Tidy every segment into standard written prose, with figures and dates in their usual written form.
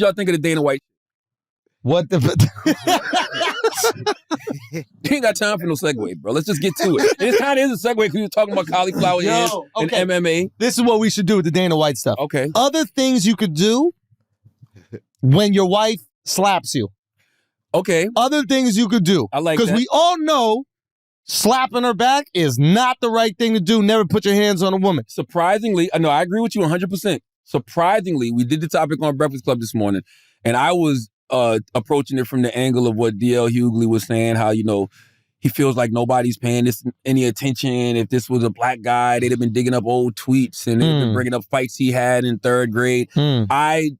y'all think of the Dana White? What the? You ain't got time for no segue, bro. Let's just get to it. It kind of is a segue because you're talking about cauliflower ears and MMA. This is what we should do with the Dana White stuff. Okay. Other things you could do when your wife slaps you. Okay. Other things you could do. I like that. Because we all know slapping her back is not the right thing to do. Never put your hands on a woman. Surprisingly, no, I agree with you 100%. Surprisingly, we did the topic on Breakfast Club this morning, and I was approaching it from the angle of what D.L. Hughley was saying, how, he feels like nobody's paying this any attention. If this was a black guy, they'd have been digging up old tweets and they'd been bringing up fights he had in third grade. I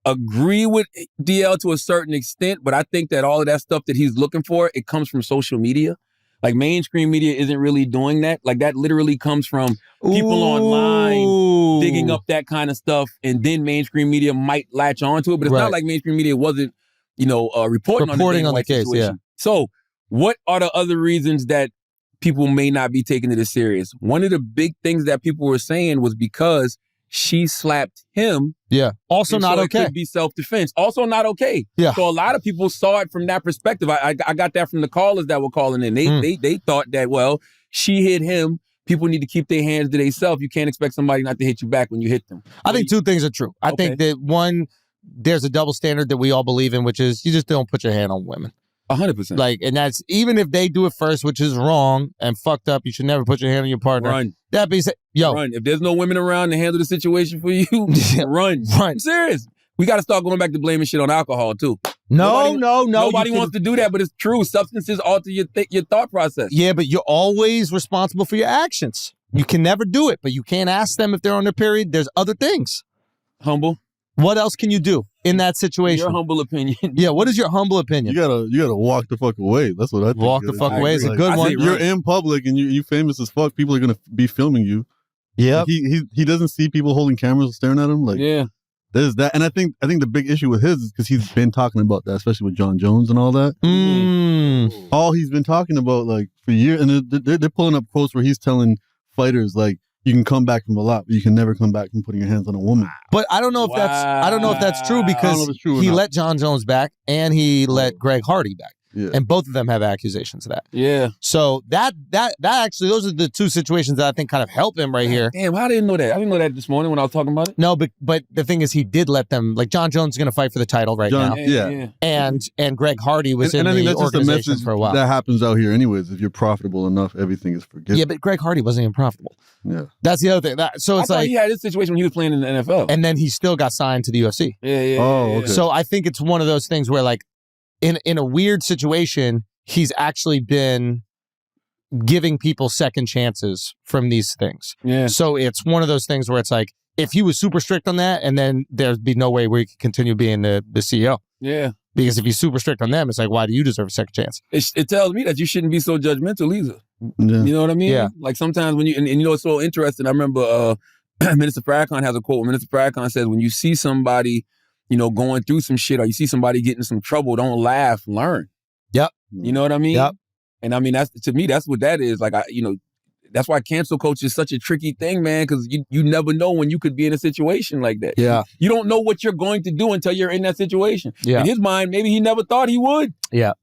agree with DL to a certain extent, but I think that all of that stuff that he's looking for, it comes from social media. Like, mainstream media isn't really doing that. Like, that literally comes from people online digging up that kind of stuff, and then mainstream media might latch onto it. But it's not like mainstream media wasn't, reporting on the case. Yeah. So, what are the other reasons that people may not be taking it as serious? One of the big things that people were saying was because she slapped him. Yeah. Also not okay. It could be self-defense. Also not okay. Yeah. So a lot of people saw it from that perspective. I got that from the callers that were calling in. They thought that, well, she hit him. People need to keep their hands to themselves. You can't expect somebody not to hit you back when you hit them. I think two things are true. I think that one, there's a double standard that we all believe in, which is you just don't put your hand on women. 100%. Like, and that's even if they do it first, which is wrong and fucked up. You should never put your hand on your partner. Run. That being said, run. If there's no women around to handle the situation for you, run. I'm serious. We got to start going back to blaming shit on alcohol too. No. Nobody wants to do that, but it's true. Substances alter your thought process. Yeah, but you're always responsible for your actions. You can never do it, but you can't ask them if they're on their period. There's other things. Humble. What else can you do in that situation? Your humble opinion. Yeah, what is your humble opinion? You gotta walk the fuck away. That's what I think. Walk the fuck away is a good one. You're in public and you famous as fuck. People are gonna be filming you. Yeah. He doesn't see people holding cameras staring at him. Like, yeah. There's that, and I think the big issue with his is because he's been talking about that, especially with John Jones and all that. All he's been talking about like for years, and they're pulling up quotes where he's telling fighters like, you can come back from a lot, but you can never come back from putting your hands on a woman. But I don't know if that's true because he let John Jones back and he let Greg Hardy back. Yeah. And both of them have accusations of that. Yeah. So that actually, those are the two situations that I think kind of help him right here. Damn, I didn't know that. I didn't know that this morning when I was talking about it. No, but the thing is, he did let them, like John Jones is going to fight for the title now. Yeah. And Greg Hardy was in I think the that's just a organization message for a while. that happens out here anyways. If you're profitable enough, everything is forgiven. Yeah, but Greg Hardy wasn't even profitable. Yeah. That's the other thing. So it's like he had this situation when he was playing in the NFL. And then he still got signed to the UFC. Yeah. Okay. So I think it's one of those things where like in a weird situation, he's actually been giving people second chances from these things. Yeah. So it's one of those things where it's like, if he was super strict on that, and then there'd be no way where he could continue being the CEO. Yeah. Because if he's super strict on them, it's like, why do you deserve a second chance? It tells me that you shouldn't be so judgmental either. Yeah. You know what I mean? Yeah. Like sometimes when you, and you know, it's so interesting. I remember Minister Farrakhan has a quote. Minister Farrakhan says, when you see somebody, going through some shit or you see somebody getting in some trouble, don't laugh, learn. Yep. You know what I mean? Yep. And I mean, that's what that is. Like, that's why cancel culture is such a tricky thing, man, because you never know when you could be in a situation like that. Yeah. You don't know what you're going to do until you're in that situation. Yeah. In his mind, maybe he never thought he would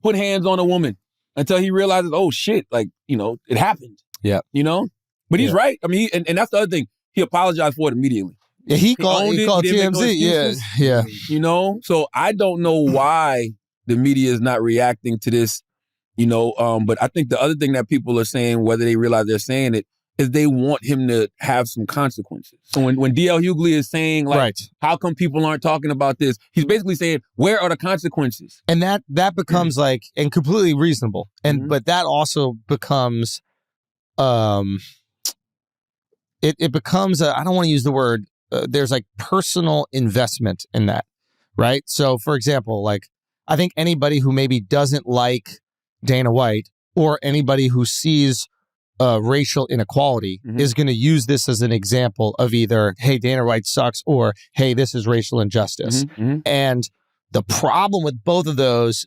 put hands on a woman until he realizes, oh, shit, like, it happened. Yeah. But he's right. I mean, and that's the other thing. He apologized for it immediately. Yeah, he called TMZ. Yeah. So I don't know why the media is not reacting to this, but I think the other thing that people are saying, whether they realize they're saying it, is they want him to have some consequences. So when D.L. Hughley is saying, like, how come people aren't talking about this? He's basically saying, where are the consequences? And that becomes like, and completely reasonable. And but that also becomes, it becomes, I don't want to use the word, there's like personal investment in that, right? So for example, like, I think anybody who maybe doesn't like Dana White or anybody who sees racial inequality is going to use this as an example of either, hey, Dana White sucks, or hey, this is racial injustice. And the problem with both of those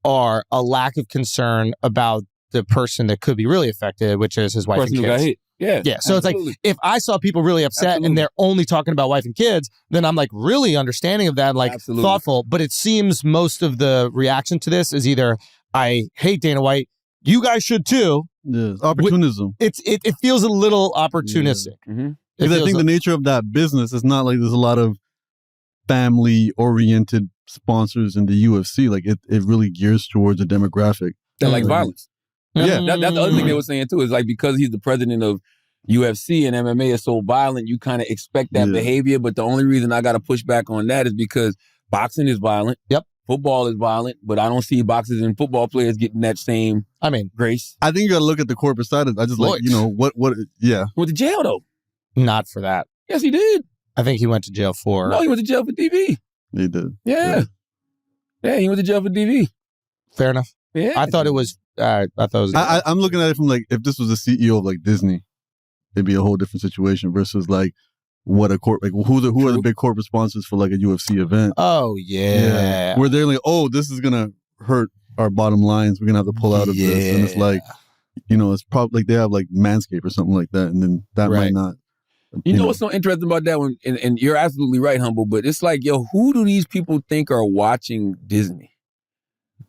are a lack of concern about the person that could be really affected, which is his wife and kids. Yeah. Yeah. So absolutely. it's like, if I saw people really upset Absolutely. and they're only talking about wife and kids, then I'm like really understanding of that, like Absolutely. thoughtful. But it seems most of the reaction to this is either, I hate Dana White, you guys should too. Yeah, it's opportunism. It feels a little opportunistic. Mm-hmm. Because I think the nature of that business is not like there's a lot of family-oriented sponsors in the UFC. Like it really gears towards a demographic That like violence. Yeah. That's the other thing they were saying too, is like because he's the president of UFC and MMA is so violent, you kind of expect that behavior. But the only reason I got to push back on that is because boxing is violent. Yep. Football is violent, but I don't see boxers and football players getting that same grace. I think you got to look at the corporate side of it. I just like, what, yeah. Went to jail though. Not for that. Yes, he did. I think he went to jail for... No, he went to jail for DV. He did. Yeah, he went to jail for DV. Fair enough. Yeah. I thought it was... I'm looking at it from like, if this was the CEO of like Disney, it'd be a whole different situation versus like what a who are the big corporate sponsors for like a UFC event. Oh, yeah. Where they're like, oh, this is going to hurt our bottom lines. We're going to have to pull out of this. And it's like, it's probably like they have like Manscaped or something like that. And then that might not. You know what's so interesting about that one? And you're absolutely right, Humble, but it's like, yo, who do these people think are watching Disney?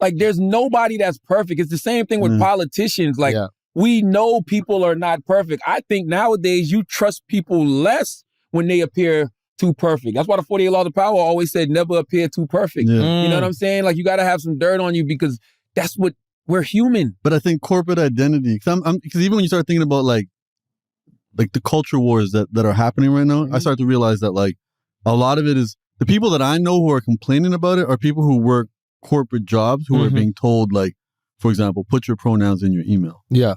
Like, there's nobody that's perfect. It's the same thing with politicians. Like, we know people are not perfect. I think nowadays you trust people less when they appear too perfect. That's why the 48 Laws of Power always said never appear too perfect. Yeah. You know what I'm saying? Like, you got to have some dirt on you because that's what we're human. But I think corporate identity, because even when you start thinking about like the culture wars that are happening right now, I start to realize that like a lot of it is the people that I know who are complaining about it are people who work corporate jobs who are being told, like, for example, put your pronouns in your email. Yeah.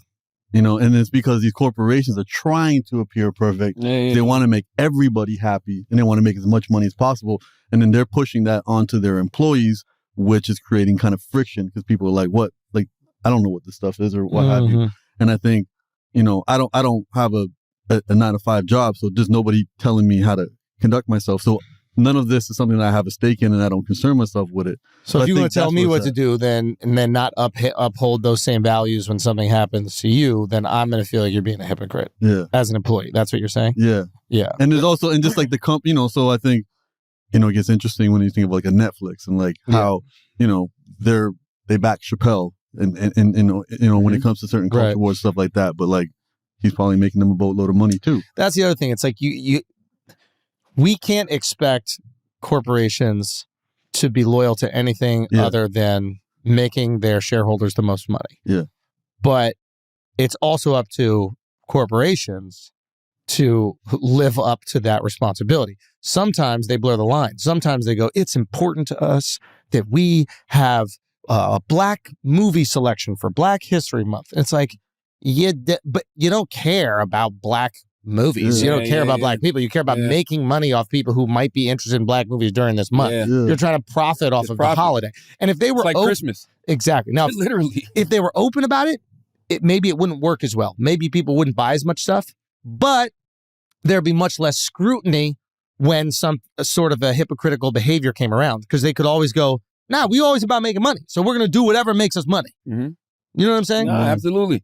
And it's because these corporations are trying to appear perfect. They want to make everybody happy and they want to make as much money as possible. And then they're pushing that onto their employees, which is creating kind of friction because people are like, what? Like, I don't know what this stuff is or what have you. And I think, I don't have a 9-to-5 job, so there's nobody telling me how to conduct myself. So none of this is something that I have a stake in, and I don't concern myself with it. So if you're going to tell me what to do, and then not uphold those same values when something happens to you, then I'm going to feel like you're being a hypocrite. Yeah, as an employee, that's what you're saying. Yeah. And there's also, and just like the company, so I think, it gets interesting when you think of like a Netflix and like how they back Chappelle and when it comes to certain culture wars, stuff like that, but like. He's probably making them a boatload of money too. That's the other thing. It's like we can't expect corporations to be loyal to anything other than making their shareholders the most money. Yeah. But it's also up to corporations to live up to that responsibility. Sometimes they blur the line. Sometimes they go, it's important to us that we have a black movie selection for Black History Month. It's like, but you don't care about black movies. You don't care about black people. You care about making money off people who might be interested in black movies during this month. You're trying to profit off of the holiday. And if they were like Christmas. Exactly. Now, literally, if they were open about it, maybe it wouldn't work as well. Maybe people wouldn't buy as much stuff, but there'd be much less scrutiny when some sort of a hypocritical behavior came around, because they could always go, nah, we always about making money. So we're going to do whatever makes us money. You know what I'm saying? No, absolutely.